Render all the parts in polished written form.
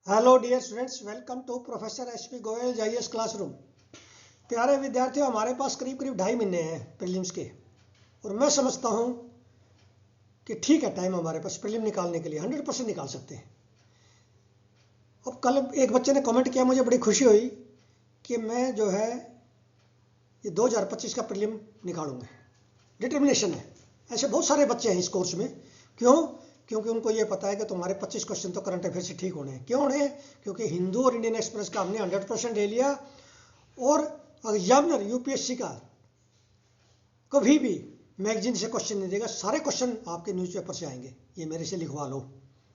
Hello dear students, welcome to professor HP Goyal GS classroom. प्यारे विद्यार्थियों, हमारे पास करीब करीब 2.5 महीने हैं प्रीलिम्स के, और मैं समझता हूं कि ठीक है, टाइम हमारे पास प्रीलिम निकालने के लिए 100% निकाल सकते हैं। अब कल एक बच्चे ने कमेंट किया, मुझे बड़ी खुशी हुई कि मैं जो है ये 2025 का प्रीलिम निकालूंगा। डिटर्मिनेशन है। ऐसे बहुत सारे बच्चे हैं इस कोर्स में। क्यों? क्योंकि उनको ये पता है कि तुम्हारे 25 क्वेश्चन तो करंट अफेयर से ठीक होने हैं। क्यों होने हैं? क्योंकि हिंदू और इंडियन एक्सप्रेस का हमने 100% ले लिया, और एग्जामिनर यूपीएससी का कभी भी मैगजीन से क्वेश्चन नहीं देगा। सारे क्वेश्चन आपके न्यूज़पेपर से आएंगे। ये मेरे से लिखवा लो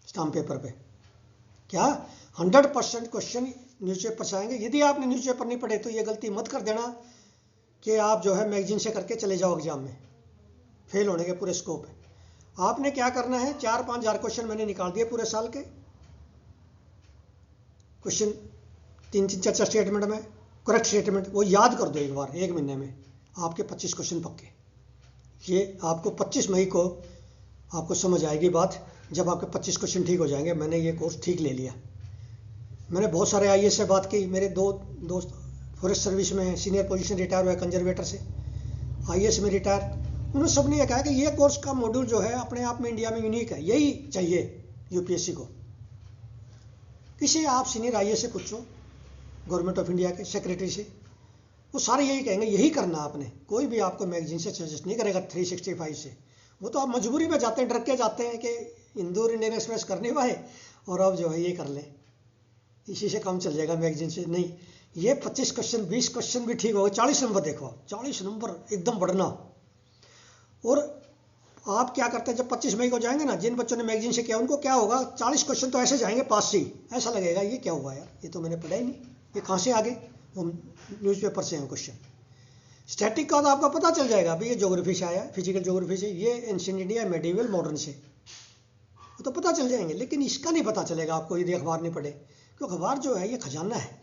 स्टाम्प पेपर पे। क्या 100% क्वेश्चन न्यूज़पेपर से आएंगे? यदि आपने न्यूज़पेपर नहीं पढ़े तो ये गलती मत कर देना कि आप जो है मैगजीन से करके चले जाओ एग्जाम में, फेल होने के पूरे स्कोप है। आपने क्या करना है, 4-5 हज़ार क्वेश्चन मैंने निकाल दिए पूरे साल के। क्वेश्चन 3-4 स्टेटमेंट में करेक्ट स्टेटमेंट वो याद कर दो एक बार, 1 महीने में आपके 25 क्वेश्चन पक्के। ये आपको 25 मई को आपको समझ आएगी बात, जब आपके 25 क्वेश्चन ठीक हो जाएंगे। मैंने ये कोर्स ठीक ले लिया। मैंने बहुत सारे आईएएस से बात की। मेरे दो दोस्त फॉरेस्ट सर्विस में सीनियर पोजीशन रिटायर हुए कंजर्वेटर से, आईएएस में रिटायर। उन्होंने सबने ये कहा कि ये कोर्स का मॉड्यूल जो है अपने आप में इंडिया में यूनिक है, यही चाहिए यूपीएससी को। किसी आप सीनियर आईएएस से पूछो, गवर्नमेंट ऑफ इंडिया के सेक्रेटरी से, वो सारे यही कहेंगे यही करना आपने। कोई भी आपको मैगजीन से सजेस्ट नहीं करेगा 365 से। वो तो आप मजबूरी में जाते हैं, डर के जाते हैं कि हिंदू इंडियन एक्सप्रेस करने वाले और अब जो है ये कर लें, इसी से काम चल जाएगा मैगजीन से। नहीं, ये 25 क्वेश्चन 20 क्वेश्चन भी ठीक होगा। 40 नंबर देखो, 40 नंबर एकदम बढ़ना। और आप क्या करते हैं, जब 25 मई को जाएंगे ना, जिन बच्चों ने मैगजीन से किया उनको क्या होगा, 40 क्वेश्चन तो ऐसे जाएंगे पास से ही। ऐसा लगेगा ये क्या हुआ यार, ये तो मैंने पढ़ा ही नहीं, ये कहाँ से आ गए। वो न्यूज़पेपर से हैं क्वेश्चन। स्टैटिक का तो आपका पता चल जाएगा भाई, ये ज्योग्राफी से आया, फिजिकल ज्योग्राफी से, ये एंशिएंट इंडिया, मेडिवल, मॉडर्न से, वो तो पता चल जाएंगे। लेकिन इसका नहीं पता चलेगा आपको यदि अखबार नहीं पढ़े, क्योंकि अखबार जो है ये खजाना है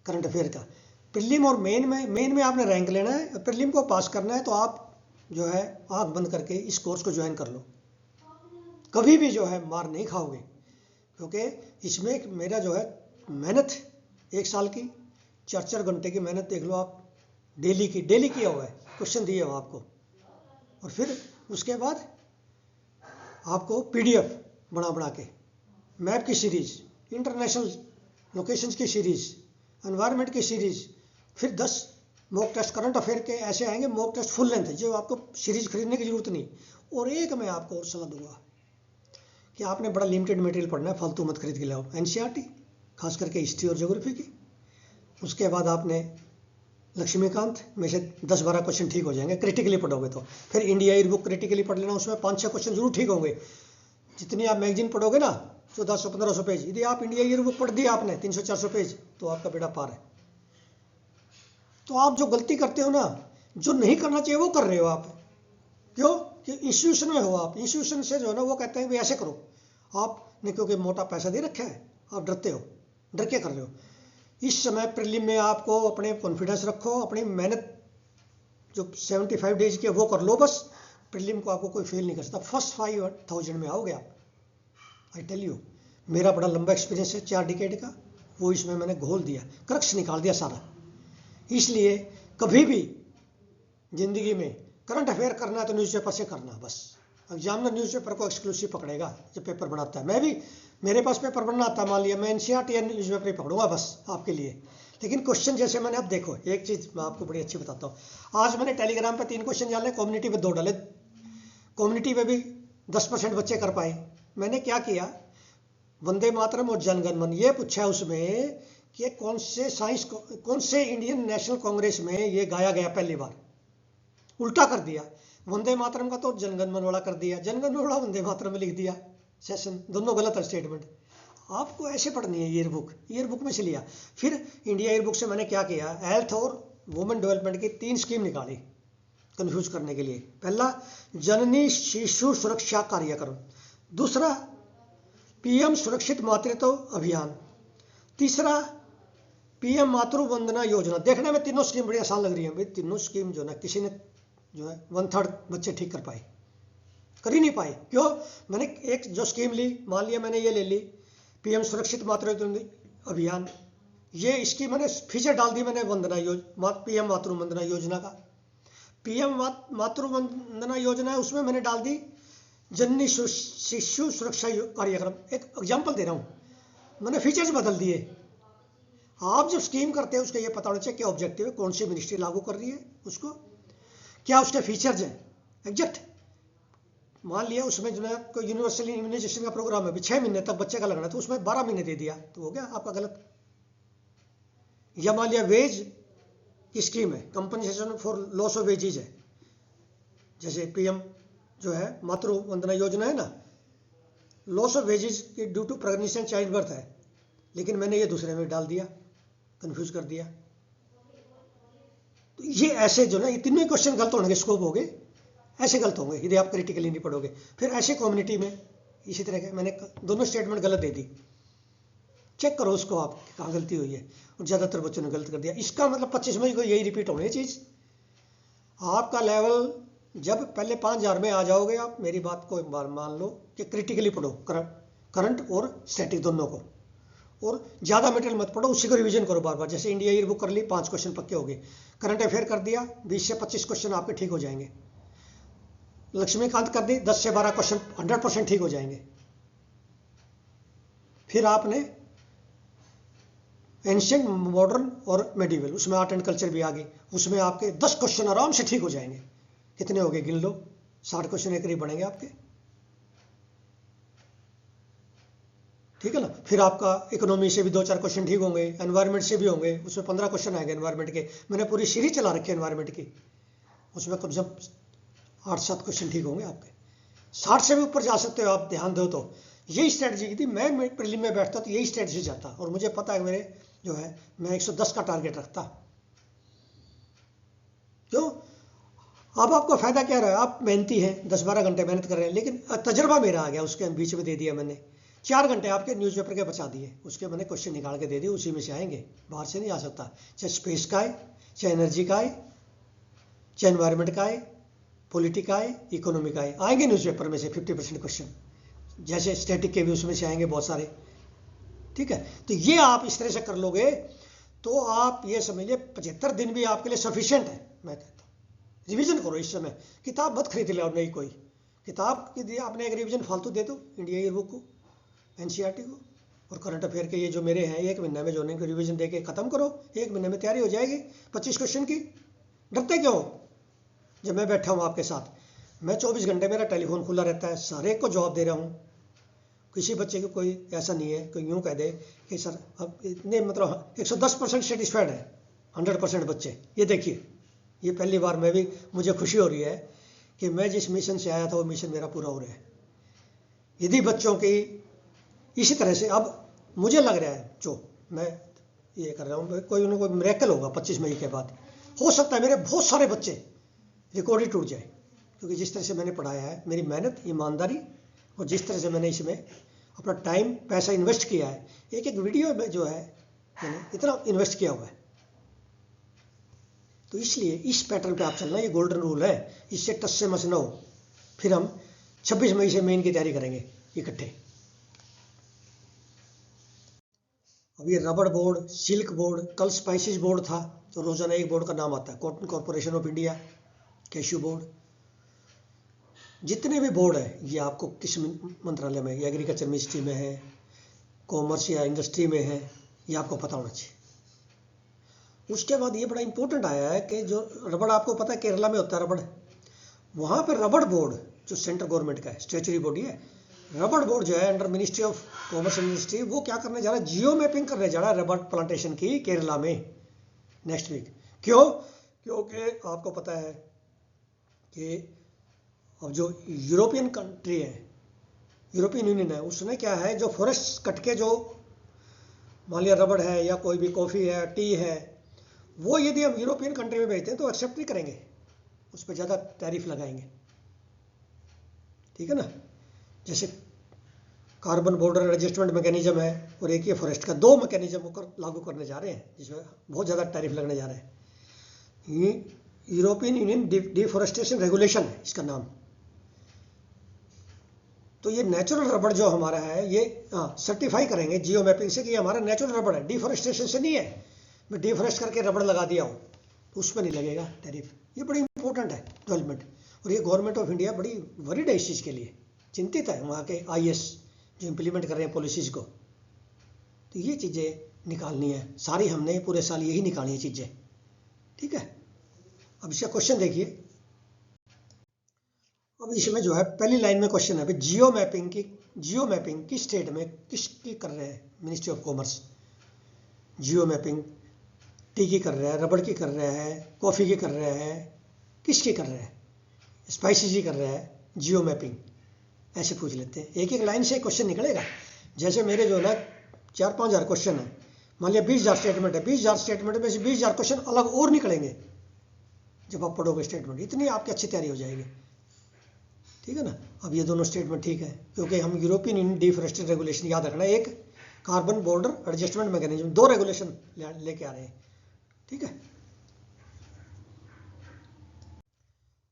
करंट अफेयर का। प्रीलिम और मेन में आपने रैंक लेना है। प्रीलिम को पास करना है तो आप जो है आंख बंद करके इस कोर्स को ज्वाइन कर लो। कभी भी जो है मार नहीं खाओगे, क्योंकि इसमें मेरा जो है मेहनत 1 साल की 4-4 घंटे की मेहनत देख लो आप, डेली किया हुआ है, क्वेश्चन दिए हो आपको। और फिर उसके बाद आपको पीडीएफ बना के, मैप की सीरीज, इंटरनेशनल लोकेशंस की सीरीज, एनवायरनमेंट की सीरीज, फिर 10 मॉक टेस्ट करंट अफेयर के ऐसे आएंगे, मॉक टेस्ट फुल लेंथ है, जो आपको सीरीज खरीदने की जरूरत नहीं। और एक मैं आपको और सलाह दूंगा कि आपने बड़ा लिमिटेड मटेरियल पढ़ना है, फालतू मत खरीद के लाओ। एनसीईआरटी खास करके हिस्ट्री और ज्योग्राफी की। उसके बाद आपने लक्ष्मीकांत में से 10-12 क्वेश्चन ठीक हो जाएंगे क्रिटिकली पढ़ोगे तो। फिर इंडिया ईयर बुक क्रिटिकली पढ़ लेना, उसमें 5-6 क्वेश्चन जरूर ठीक होंगे। जितनी आप मैगजीन पढ़ोगे ना, 1400-1500 पेज, यदि आप इंडिया ईयर बुक पढ़ दिया आपने 300-400 पेज, तो आपका बेड़ा पार है। तो आप जो गलती करते हो ना, जो नहीं करना चाहिए वो कर रहे हो आप। क्यों? कि इंस्टीट्यूशन में हो आप, इंस्टीट्यूशन से जो है ना वो कहते हैं भाई ऐसे करो, आपने क्योंकि मोटा पैसा दे रखा है, आप डरते हो, डर के कर रहे हो। इस समय प्रीलिम में आपको अपने कॉन्फिडेंस रखो, अपनी मेहनत जो 75 डेज की वो कर लो बस। प्रीलिम को आपको कोई फेल नहीं कर सकता। फर्स्ट 5000 में आओगे आप, आई टेल यू। मेरा बड़ा लंबा एक्सपीरियंस है 4 डिकेड का, वो इसमें मैंने घोल दिया, क्रक्स निकाल दिया सारा। इसलिए कभी भी जिंदगी में करंट अफेयर करना है तो न्यूज़पेपर से करना बस। एग्जामिनर न्यूज़पेपर को एक्सक्लूसिव पकड़ेगा जब पेपर बनाता है। मैं भी, मेरे पास पेपर बनना आता है, मान लिया मैं एनसीईआरटी या न्यूज़पेपर ही पकड़ूंगा बस आपके लिए। लेकिन क्वेश्चन जैसे मैंने, अब देखो एक चीज़ मैं आपको बड़ी अच्छी बताता हूँ। आज मैंने टेलीग्राम पे 3 क्वेश्चन डाले, कम्युनिटी पे 2 डाले। कम्युनिटी पे भी 10% बच्चे कर पाए। मैंने क्या किया, वंदे मातरम और जनगण मन ये पूछा है उसमें कि कौन से इंडियन नेशनल कांग्रेस में ये गाया गया पहली बार। उल्टा कर दिया, वंदे मातरम का तो जनगण मन वाला कर दिया, जनगण मन वाला वंदे मातरम में लिख दिया। सेशन दोनों गलत है स्टेटमेंट। आपको ऐसे पढ़नी है ईयर बुक में से लिया। फिर इंडिया ईयर बुक से मैंने क्या किया, हेल्थ और वुमेन डेवलपमेंट की 3 स्कीम निकाली कंफ्यूज करने के लिए। पहला, जननी शिशु सुरक्षा कार्यक्रम। दूसरा, पीएम सुरक्षित मातृत्व अभियान। तीसरा, पीएम मातृ वंदना योजना। देखने में तीनों स्कीम बड़ी आसान लग रही है भाई, तीनों स्कीम जो ना किसी ने जो है 1/3 बच्चे ठीक कर पाए, कर ही नहीं पाए। क्यों? मैंने एक जो स्कीम ली, मान लिया मैंने ये ले ली, पीएम सुरक्षित मातृत्व अभियान, ये इसकी मैंने फीचर डाल दी मैंने पीएम मातृ वंदना योजना का। पीएम मातृ वंदना योजना है, उसमें मैंने डाल दी जननी शिशु सुरक्षा कार्यक्रम। एक एग्जाम्पल दे रहा हूँ, मैंने फीचर्स बदल दिए। आप जब स्कीम करते हैं उसका ये पता होना चाहिए क्या ऑब्जेक्टिव है, कौन सी मिनिस्ट्री लागू कर रही है उसको, क्या उसके फीचर्स हैं एग्जैक्ट। मान लिया उसमें जो है कोई यूनिवर्सल इम्यूनाइजेशन का प्रोग्राम है, 6 महीने तक बच्चे का लगना है, तो उसमें 12 महीने दे दिया तो हो गया आपका गलत। या मान लिया वेज की स्कीम है, compensation for loss of wages है, जैसे पीएम जो है मातृ वंदना योजना है ना, लॉस ऑफ वेजेज की due to pregnancy and child birth है, लेकिन मैंने ये दूसरे में डाल दिया, कंफ्यूज कर दिया। तो ये ऐसे जो ना, ये तीनों ही क्वेश्चन गलत होने के स्कोप हो गए, ऐसे गलत होंगे यदि आप क्रिटिकली नहीं पढ़ोगे। फिर ऐसे कम्युनिटी में इसी तरह के मैंने दोनों स्टेटमेंट गलत दे दी, चेक करो उसको आप कहाँ गलती हुई है, और ज़्यादातर बच्चों ने गलत कर दिया। इसका मतलब 25 मई को यही रिपीट होनी चीज़। आपका लेवल जब पहले 5000 में आ जाओगे आप, मेरी बात को एक बार मान लो कि क्रिटिकली पढ़ो करंट और स्टैटिक दोनों को, और ज़्यादा मटेरियल मत पढ़ो, उसी को रिवीजन करो बार बार। जैसे इंडिया ईयर बुक कर ली, 5 क्वेश्चन पक्के हो गए, करंट अफेयर कर दिया, 20 से 25 क्वेश्चन आपके ठीक हो जाएंगे, लक्ष्मीकांत कर दी, 10 से 12 क्वेश्चन 100% ठीक हो जाएंगे। फिर आपने एंशियंट, मॉडर्न और मेडिवल, उसमें आर्ट एंड कल्चर भी आ गई, उसमें आपके 10 क्वेश्चन आराम से ठीक हो जाएंगे। कितने हो गए गिन लो, 60 क्वेश्चन एक करीब बनेंगे आपके, ठीक है ना। फिर आपका इकोनॉमी से भी 2-4 क्वेश्चन ठीक होंगे, एनवायरनमेंट से भी होंगे, उसमें 15 क्वेश्चन आएंगे एनवायरनमेंट के। मैंने पूरी सीरीज चला रखी है एनवायरनमेंट की, उसमें कम से कम 8-7 क्वेश्चन ठीक होंगे आपके, 60 से भी ऊपर जा सकते हो आप, ध्यान दो। तो यही स्ट्रेटजी की थी, मैं प्रीलिम में बैठता तो यही स्ट्रेटजी जाता, और मुझे पता है मेरे जो है मैं 110 का टारगेट रखता। क्यों? अब आपको फायदा क्या रहा है, आप मेहनती हैं, 10-12 घंटे मेहनत कर रहे हैं, लेकिन तजर्बा मेरा आ गया, उसके बीच में दे दिया मैंने 4 घंटे आपके न्यूज़पेपर के बचा दिए, उसके मैंने क्वेश्चन निकाल के दे दिए, उसी में से आएंगे, बाहर से नहीं आ सकता। चाहे स्पेस का है, चाहे एनर्जी का है, चाहे एनवायरनमेंट का है, पॉलिटी का है, इकोनॉमी का है, आएंगे न्यूज़पेपर में से 50% क्वेश्चन। जैसे स्टैटिक के भी उसमें से आएंगे बहुत सारे, ठीक है। तो ये आप इस तरह से कर लोगे तो आप ये समझिए 75 दिन भी आपके लिए सफिशिएंट है। मैं कहता हूँ रिवीजन करो इस समय, किताब मत खरीद लो, नहीं कोई किताब की दिया आपने, एक रिवीजन फालतू दे दो, इंडिया ईयर बुक को, एनसीईआरटी को, और करंट अफेयर के ये जो मेरे हैं 1 महीने में जो नहीं रिवीजन दे के ख़त्म करो, 1 महीने में तैयारी हो जाएगी 25 क्वेश्चन की। डरते क्यों? जब मैं बैठा हूँ आपके साथ, मैं 24 घंटे मेरा टेलीफोन खुला रहता है, सारे को जवाब दे रहा हूँ। किसी बच्चे को कोई ऐसा नहीं है कोई यूँ कह दे कि सर अब इतने मतलब 110% सेटिस्फाइड है 100% बच्चे। ये देखिए, ये पहली बार मैं भी, मुझे खुशी हो रही है कि मैं जिस मिशन से आया था वो मिशन मेरा पूरा हो रहा है। यदि बच्चों की इसी तरह से, अब मुझे लग रहा है जो मैं ये कर रहा हूँ, कोई ना कोई मिरेकल होगा 25 मई के बाद। हो सकता है मेरे बहुत सारे बच्चे रिकॉर्ड ही टूट जाए, क्योंकि जिस तरह से मैंने पढ़ाया है, मेरी मेहनत, ईमानदारी, और जिस तरह से मैंने इसमें अपना टाइम पैसा इन्वेस्ट किया है, एक एक वीडियो में जो है मैंने इतना इन्वेस्ट किया हुआ है। तो इसलिए इस पैटर्न पे आप चलना, ये गोल्डन रूल है, इससे टस से मस न हो। फिर हम 26 मई से मेन की तैयारी करेंगे इकट्ठे। अब ये रबड़ बोर्ड, सिल्क बोर्ड, कल स्पाइसेस बोर्ड था, तो रोजाना एक बोर्ड का नाम आता है, cotton corporation of India, cashew board. जितने भी बोर्ड है ये आपको किस मंत्रालय में, ये एग्रीकल्चर मिनिस्ट्री में है, कॉमर्स या इंडस्ट्री में है, ये आपको पता होना चाहिए। उसके बाद ये बड़ा इंपॉर्टेंट आया है कि जो रबड़, आपको पता है केरला में होता है रबड़, वहाँ पर रबड़ बोर्ड जो सेंट्रल गवर्नमेंट का है, स्टेचुरी बॉडी है, रबड़ बोर्ड जो है under ministry of commerce and industry, वो क्या करने जा रहा है, जियो मैपिंग करने जा रहा है रबड़ प्लांटेशन की केरला में नेक्स्ट वीक। क्यों? क्योंकि आपको पता है कि अब जो यूरोपियन कंट्री है, यूरोपियन यूनियन है, उसने क्या है, जो फॉरेस्ट कट के जो मान लिया रबड़ है या कोई भी कॉफ़ी है, टी है, वो यदि हम यूरोपियन कंट्री में बेचते हैं तो एक्सेप्ट नहीं करेंगे, उस पर ज़्यादा टैरिफ लगाएंगे, ठीक है ना। जैसे कार्बन बॉर्डर एडजस्टमेंट मैकेनिज्म है, और एक ये फॉरेस्ट का, 2 मैकेनिज्म लागू करने जा रहे हैं जिसमें बहुत ज़्यादा टैरिफ लगने जा रहे हैं। यूरोपियन यूनियन डिफॉरेस्टेशन रेगुलेशन है इसका नाम। तो ये नेचुरल रबड़ जो हमारा है ये सर्टिफाई करेंगे जियो मैपिंग से कि ये हमारा नेचुरल रबड़ है, डिफॉरेस्टेशन से नहीं है। मैं डिफॉरेस्ट करके रबड़ लगा दिया हूँ तो उस पर नहीं लगेगा टैरिफ। ये बड़ी इंपॉर्टेंट है डेवलपमेंट, और ये गवर्नमेंट ऑफ इंडिया बड़ी वरीड है इस चीज़ के लिए, चिंतित है वहाँ के IAS जो इम्प्लीमेंट कर रहे हैं पॉलिसीज़ को। तो ये चीज़ें निकालनी है सारी, हमने पूरे साल यही निकाली है चीज़ें, ठीक है। अब इसका क्वेश्चन देखिए। अब इसमें जो है पहली लाइन में क्वेश्चन है जियो मैपिंग किस स्टेट में किसकी कर रहे हैं, ministry of commerce. Geo mapping T की कर रहा है, रबड़ की कर रहा है, कॉफ़ी की कर रहा है, किसकी कर रहा है, स्पाइसेस की कर रहा है, जियो मैपिंग। ऐसे पूछ लेते हैं, एक एक लाइन से क्वेश्चन निकलेगा। जैसे मेरे जो है ना 4-5 हज़ार क्वेश्चन है, मान लिया 20,000 स्टेटमेंट है, 20,000 स्टेटमेंट में से 20,000 क्वेश्चन अलग और निकलेंगे जब आप पढ़ोगे स्टेटमेंट, इतनी आपकी अच्छी तैयारी हो जाएगी, ठीक है ना। अब ये दोनों स्टेटमेंट ठीक है, क्योंकि हम यूरोपियन यूनियन डिफॉरेस्टेशन रेगुलेशन याद रखना, एक carbon border adjustment mechanism, 2 regulation लेके आ रहे हैं, ठीक है।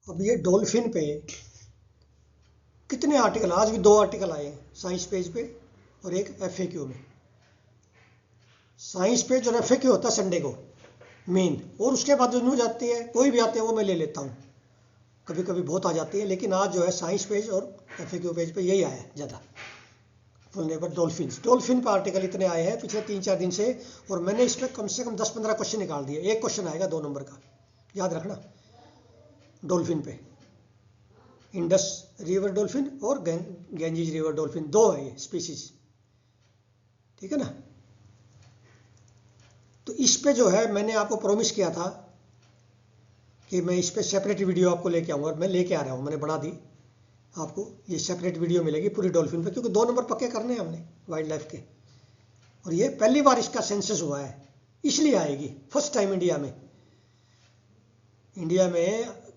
अब ये डॉल्फिन पे कितने आर्टिकल, आज भी 2 आर्टिकल आए हैं साइंस पेज पे और एक FAQ में। साइंस पेज और FAQ होता है संडे को मेन, और उसके बाद जो न्यूज आती है कोई भी आते हैं वो मैं ले लेता हूँ, कभी कभी बहुत आ जाती है, लेकिन आज जो है साइंस पेज और FAQ पेज पे यही आया है ज़्यादा। वल्नरेबल डॉल्फिन पर आर्टिकल इतने आए हैं पिछले 3-4 दिन से, और मैंने इस पर कम से कम 10-15 क्वेश्चन निकाल दिए। एक क्वेश्चन आएगा 2 नंबर का, याद रखना। डॉल्फिन पे इंडस रिवर डॉल्फिन और गैंजेस रिवर डॉल्फिन, 2 है ये स्पीसीज, ठीक है ना। तो इस पे जो है मैंने आपको प्रॉमिस किया था कि मैं इस पे सेपरेट वीडियो आपको लेके आऊँगा, मैं लेके आ रहा हूँ, मैंने बना दी आपको। ये सेपरेट वीडियो मिलेगी पूरी डॉल्फिन पे, क्योंकि 2 नंबर पक्के करने हैं हमने वाइल्ड लाइफ के, और ये पहली बार इसका सेंसस हुआ है इसलिए आएगी। फर्स्ट टाइम इंडिया में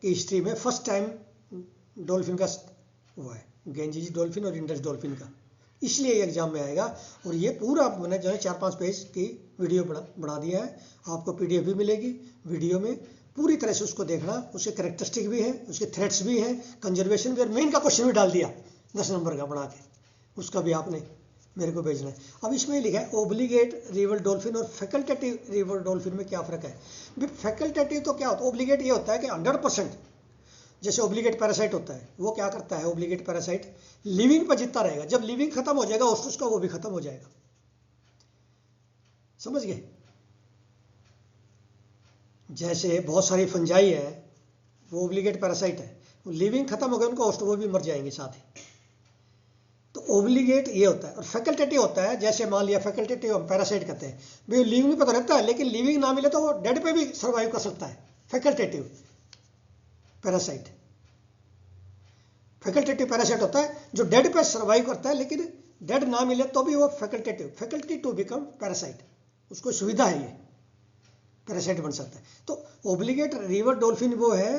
की हिस्ट्री में फर्स्ट टाइम डॉल्फिन का हुआ है, गैंजेस डॉल्फिन और इंडस डॉल्फिन का, इसलिए एग्जाम में आएगा। और ये पूरा मैंने जो है 4-5 पेज की वीडियो बना दिया है, आपको PDF भी मिलेगी। वीडियो में पूरी तरह से उसको देखना, उसके कैरेक्टरिस्टिक भी है, उसके थ्रेट्स भी हैं, कंजर्वेशन भी, और मेन का क्वेश्चन भी डाल दिया 10 नंबर का बना के, उसका भी आपने मेरे को भेजना है। अब इसमें लिखा है ओब्लिगेट रिवर डॉल्फिन और फैकल्टेटिव रिवर डॉल्फिन में क्या फ़र्क है। फैकल्टेटिव तो क्या होता है, ओब्लिगेट ये होता है कि 100%, जैसे ओब्लिगेट पैरासाइट होता है, वो क्या करता है, ओब्लिगेट पैरासाइट लिविंग पर जितना रहेगा, जब लिविंग खत्म हो जाएगा उसका वो भी खत्म हो जाएगा, समझ गए। जैसे बहुत सारी फंजाई है वो ओब्लिगेट पैरासाइट है, लिविंग खत्म हो गया उनका होस्ट, वो भी मर जाएंगे साथ ही। तो ओब्लिगेट ये होता है। और फैकल्टेटिव होता है, जैसे मान लिया फैकल्टेटिव हम पैरासाइट कहते हैं, भाई लिविंग पे तो रहता है लेकिन लिविंग ना मिले तो वो डेड पे भी सर्वाइव कर सकता है, फैकल्टेटिव पैरासाइट। फैकल्टेटिव पैरासाइट होता है जो डेड पे सर्वाइव करता है, लेकिन डेड ना मिले तो भी वो फैकल्टी टू बिकम पैरासाइट, उसको सुविधा है, ये पैरासाइट बन सकता है। तो ओब्लिगेट रिवर डॉल्फिन वो है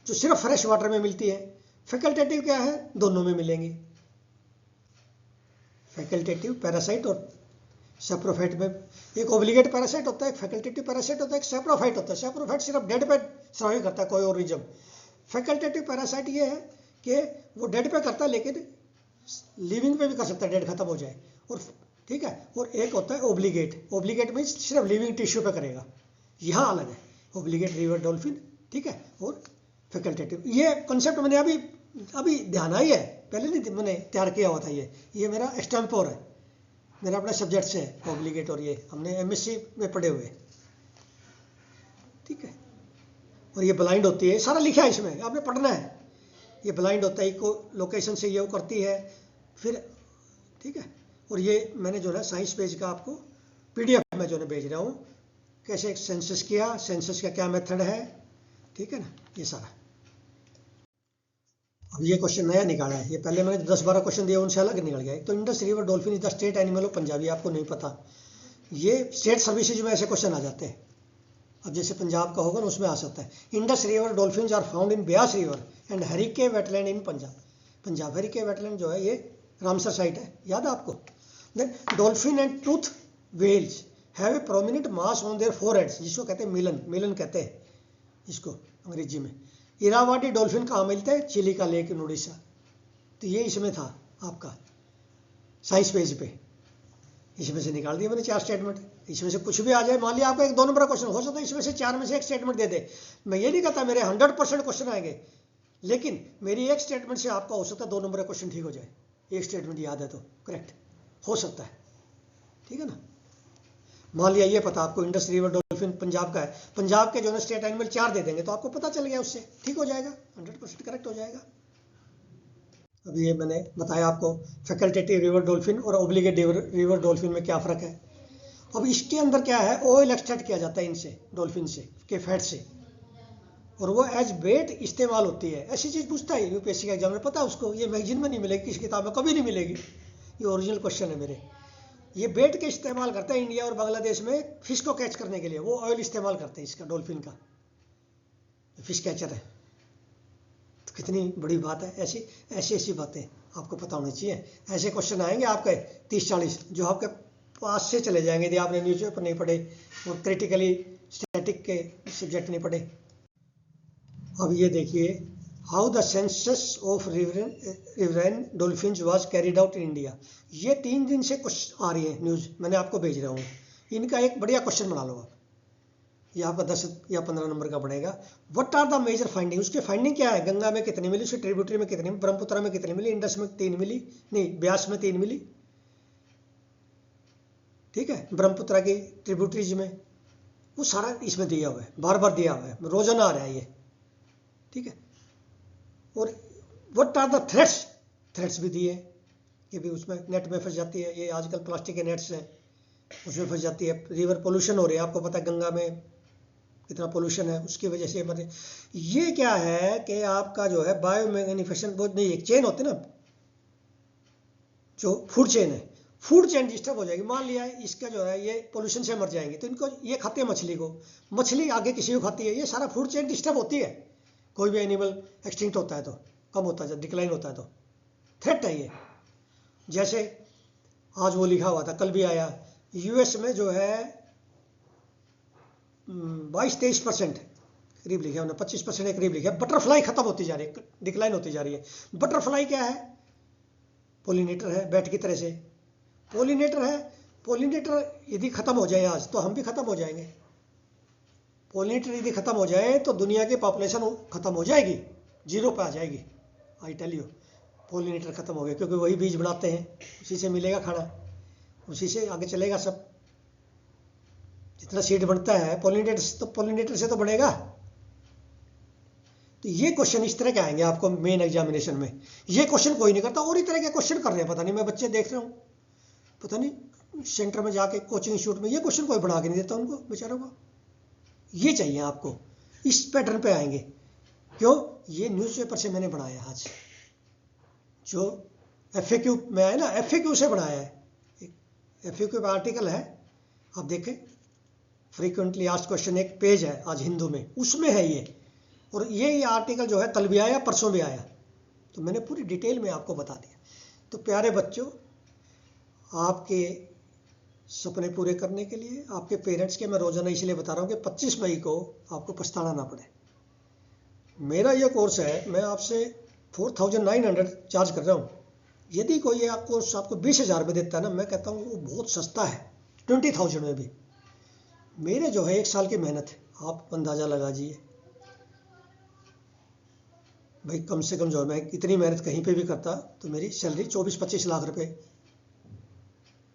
जो सिर्फ फ्रेश वाटर में मिलती है, फैकल्टेटिव क्या है, दोनों में मिलेंगी, फैकल्टेटिव पैरासाइट और सेप्रोफाइट में। एक ओब्लिगेट पैरासाइट होता है, एक फैकल्टेटिव पैरासाइट होता है, एक सेप्रोफाइट होता है। सेप्रोफाइट सिर्फ डेड पे सर्वाइव करता है, कोई ऑर्गेनिज्म। फैकल्टेटिव पैरासाइट ये है कि वो डेड पे करता है लेकिन लिविंग पे भी कर सकता है, डेड खत्म हो जाए, और ठीक है। और एक होता है ओब्लिगेट मीन्स सिर्फ लिविंग टिश्यू पे करेगा, यहाँ अलग है ओब्लिगेट रिवर डॉल्फिन, ठीक है। और फैकल्टेटिव, ये कॉन्सेप्ट मैंने अभी ध्यान आई है, पहले नहीं मैंने तैयार किया हुआ था। ये मेरा एक्सटेम्पोर है, मेरा अपना सब्जेक्ट से है ओब्लिगेट, और ये हमने MSc में पढ़े हुए, ठीक है। और ये ब्लाइंड होती है, सारा लिखा है इसमें, आपने पढ़ना है। ये ब्लाइंड होता है, इको लोकेशन से ये वो करती है फिर, ठीक है। और ये मैंने जो है साइंस पेज का आपको PDF में जो है भेज रहा हूँ, कैसे सेंसस किया, सेंसस का क्या मेथड है, ठीक है ना, ये सारा। अब ये क्वेश्चन नया निकाला है, ये पहले मैंने 10-12 क्वेश्चन दिए उनसे अलग निकल गया। तो Indus river dolphin is the state animal of Punjab, आपको नहीं पता, ये स्टेट सर्विसेज में ऐसे क्वेश्चन आ जाते हैं। अब जैसे पंजाब का होगा ना उसमें आ सकता है। Indus river dolphin are found in Beas river and Harike wetland in Punjab. Harike wetland जो है ये रामसर साइट है, याद है आपको। Then dolphin and tooth whales have a prominent mass on their foreheads, जिसको कहते हैं मिलन कहते हैं इसको अंग्रेजी में। इरावाडी डॉल्फिन कहाँ मिलते हैं, चिली का लेक इन उड़ीसा। तो ये इसमें था, आपका साइंस पेज पे, इसमें से निकाल दिया मैंने 4 स्टेटमेंट। इसमें से कुछ भी आ जाए, मान लिया आपका 1 2 नंबर का क्वेश्चन हो सकता है, इसमें से 4 में से एक स्टेटमेंट दे दे। मैं ये नहीं कहता मेरे 100% क्वेश्चन आएंगे, लेकिन मेरी एक स्टेटमेंट से आपका हो सकता है 2 नंबर का क्वेश्चन ठीक हो जाए। एक स्टेटमेंट याद है तो करेक्ट हो सकता है, ठीक है ना। मान लिया ये पता आपको इंडस रिवर डॉल्फिन पंजाब का है, पंजाब के जो है स्टेट एनिमल 4 दे देंगे तो आपको पता चल गया, उससे ठीक हो जाएगा, 100% करेक्ट हो जाएगा। अभी ये मैंने बताया आपको फैकल्टेटिव रिवर डॉल्फिन और ऑब्लिगेट रिवर डॉल्फिन में क्या फ़र्क है। अब इसके अंदर क्या है, ऑयल एक्सट्रैक्ट किया जाता है इनसे, डॉल्फिन से के फैट से, और वो एज बेट इस्तेमाल होती है। ऐसी चीज़ पूछता है यूपीएससी का एग्जाम में, पता है उसको, ये मैगजीन में नहीं मिलेगी, किसी किताब में कभी नहीं मिलेगी, ये ओरिजिनल क्वेश्चन है मेरे। ये बेट के इस्तेमाल करते हैं इंडिया और बांग्लादेश में फिश को कैच करने के लिए, वो ऑयल इस्तेमाल करते हैं इसका, डॉल्फिन का, फिश कैचर है। तो कितनी बड़ी बात है, ऐसी बातें आपको पता होनी चाहिए। ऐसे क्वेश्चन आएंगे आपके 30-40 जो आपके पास से चले जाएंगे यदि आपने न्यूज़पेपर नहीं पढ़े और क्रिटिकली स्टैटिक के सब्जेक्ट नहीं पढ़े। अब ये देखिए, how the census of riverine dolphins was carried out in India. ये 3 दिन से क्वेश्चन आ रही है न्यूज़, मैंने आपको भेज रहा हूँ। इनका एक बढ़िया क्वेश्चन बना लो आप, ये आपका 10 या 15 नंबर का बनेगा। What are the major finding, उसके फाइंडिंग क्या है, गंगा में कितनी मिली, उसकी ट्रिब्यूटरी में कितनी, ब्रह्मपुत्र में कितनी मिली, इंडस में 3 मिली, नहीं ब्यास में 3 मिली, ठीक है, ब्रह्मपुत्र की ट्रिब्यूटरीज में, वो सारा इसमें दिया हुआ है, बार बार दिया हुआ है, रोजाना आ रहा है ये, ठीक है। और व्हाट आर द थ्रेट्स भी दिए, ये भी उसमें नेट में फंस जाती है, ये आजकल प्लास्टिक के नेट्स हैं उसमें फंस जाती है। रिवर पोल्यूशन हो रही है, आपको पता है गंगा में कितना पोल्यूशन है, उसकी वजह से मतलब ये क्या है कि आपका जो है बायो मैग्निफिकेशन बहुत नहीं, एक चेन होती है ना, जो फूड चेन है, फूड चेन डिस्टर्ब हो जाएगी। मान लिया इसका जो है ये पोल्यूशन से मर जाएंगे, तो इनको ये खाते हैं मछली को, मछली आगे किसी को खाती है, ये सारा फूड चेन डिस्टर्ब होती है। कोई भी एनिमल एक्सटिंक्ट होता है तो कम होता है, डिक्लाइन होता है तो थ्रेट है ये। जैसे आज वो लिखा हुआ था, कल भी आया, यूएस में जो है 22-23% करीब लिखा है, 25% के करीब लिखा है, बटरफ्लाई खत्म होती जा रही है, डिक्लाइन होती जा रही है। बटरफ्लाई क्या है, पोलिनेटर है, बैट की तरह से पोलिनेटर है। पोलिनेटर यदि खत्म हो जाए आज तो हम भी खत्म हो जाएंगे। पोलिनेटर यदि खत्म हो जाए तो दुनिया की पॉपुलेशन खत्म हो जाएगी, 0 पे आ जाएगी। आई टेल यू, पोलिनेटर खत्म हो गए, क्योंकि वही बीज बनाते हैं, उसी से मिलेगा खाना, उसी से आगे चलेगा सब। जितना सीड बनता है पोलिनेटर से तो बढ़ेगा। तो ये क्वेश्चन इस तरह के आएंगे आपको मेन एग्जामिनेशन में। ये क्वेश्चन कोई नहीं करता, और ही तरह के क्वेश्चन कर रहे हैं, पता नहीं, मैं बच्चे देख रहा हूँ, पता नहीं सेंटर में जाके कोचिंग इंस्टीट्यूट में ये क्वेश्चन कोई बना के नहीं देता उनको बेचारों को। ये चाहिए आपको, इस पैटर्न पे आएंगे। क्यों, ये न्यूज़पेपर से मैंने बनाया आज, जो FAQ में आया ना, FAQ से बनाया है। FAQ का आर्टिकल है, आप देखें, फ्रीक्वेंटली आस्क्ड क्वेश्चन एक पेज है आज हिंदू में, उसमें है ये। और ये आर्टिकल जो है कल भी आया, परसों भी आया, तो मैंने पूरी डिटेल में आपको बता दिया। तो प्यारे बच्चों, आपके सपने पूरे करने के लिए, आपके पेरेंट्स के मैं रोजाना इसलिए बता रहा हूँ कि 25 मई को आपको पछताना ना पड़े। मेरा ये कोर्स है, मैं आपसे 4900 चार्ज कर रहा हूँ। यदि कोई ये कोर्स आपको 20,000 में देता है ना, मैं कहता हूँ वो बहुत सस्ता है, 20,000 में भी। मेरे जो है 1 साल की मेहनत है, आप अंदाज़ा लगाइए भाई। कम से कम जो है मैं इतनी मेहनत कहीं पे भी करता तो मेरी सैलरी 24-25 लाख रुपए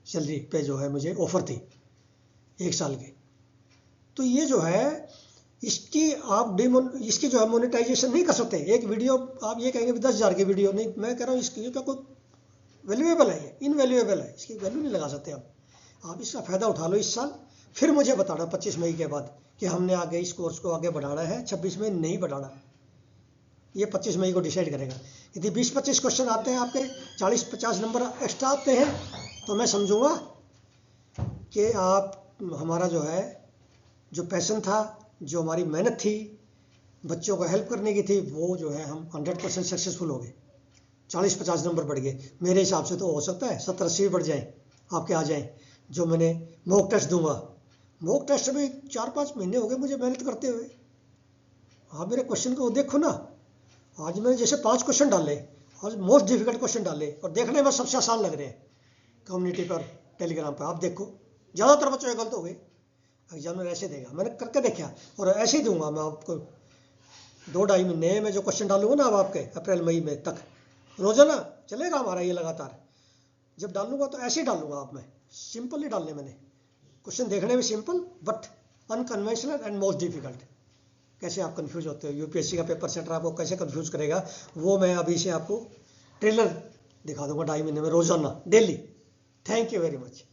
सैलरी पे जो है मुझे ऑफर थी 1 साल की। तो ये जो है इसकी आप इसकी जो है मोनेटाइजेशन नहीं कर सकते। एक वीडियो आप ये कहेंगे 10,000 की वीडियो नहीं, मैं कह रहा हूँ इसकी क्या कोई वैल्यूएबल है, ये इनवैल्यूएबल है, इसकी वैल्यू नहीं लगा सकते आप इसका फ़ायदा उठा लो इस साल, फिर मुझे बताना 25 मई के बाद कि हमने आगे इस कोर्स को आगे बढ़ाना है, 26 में नहीं बढ़ाना। ये 25 मई को डिसाइड करेगा। यदि 20-25 क्वेश्चन आते हैं आपके, 40-50 नंबर एक्स्ट्रा आते हैं, तो मैं समझूंगा कि आप हमारा जो है जो पैशन था, जो हमारी मेहनत थी, बच्चों को हेल्प करने की थी, वो जो है हम 100% सक्सेसफुल हो गए। 40-50 नंबर बढ़ गए। मेरे हिसाब से तो हो सकता है 70-80 बढ़ जाएँ, आपके आ जाएँ। जो मैंने मॉक टेस्ट दूंगा, मॉक टेस्ट में 4-5 महीने हो गए मुझे मेहनत करते हुए। आप मेरे क्वेश्चन को देखो ना, आज मैंने जैसे 5 क्वेश्चन डाले, और मोस्ट डिफिकल्ट क्वेश्चन डाले और देखने में सबसे आसान लग रहे हैं कम्युनिटी पर, टेलीग्राम पर। आप देखो ज़्यादातर बच्चों के गलत हो गए। एग्जामिनर ऐसे देगा, मैंने करके देखा और ऐसे ही दूंगा मैं आपको। 2-2.5 महीने में जो क्वेश्चन डालूंगा ना अब आपके अप्रैल मई में तक, रोजाना चलेगा हमारा ये लगातार। जब डालूंगा तो ऐसे ही डालूंगा। आप मैं सिंपल ही डालने, मैंने क्वेश्चन देखने में simple but unconventional and most difficult. कैसे आप कंफ्यूज होते हो, यूपीएससी का पेपर सेंटर आपको कैसे कंफ्यूज करेगा, वो मैं अभी से आपको ट्रेलर दिखा दूंगा 2.5 महीने में, रोजाना daily. Thank you very much.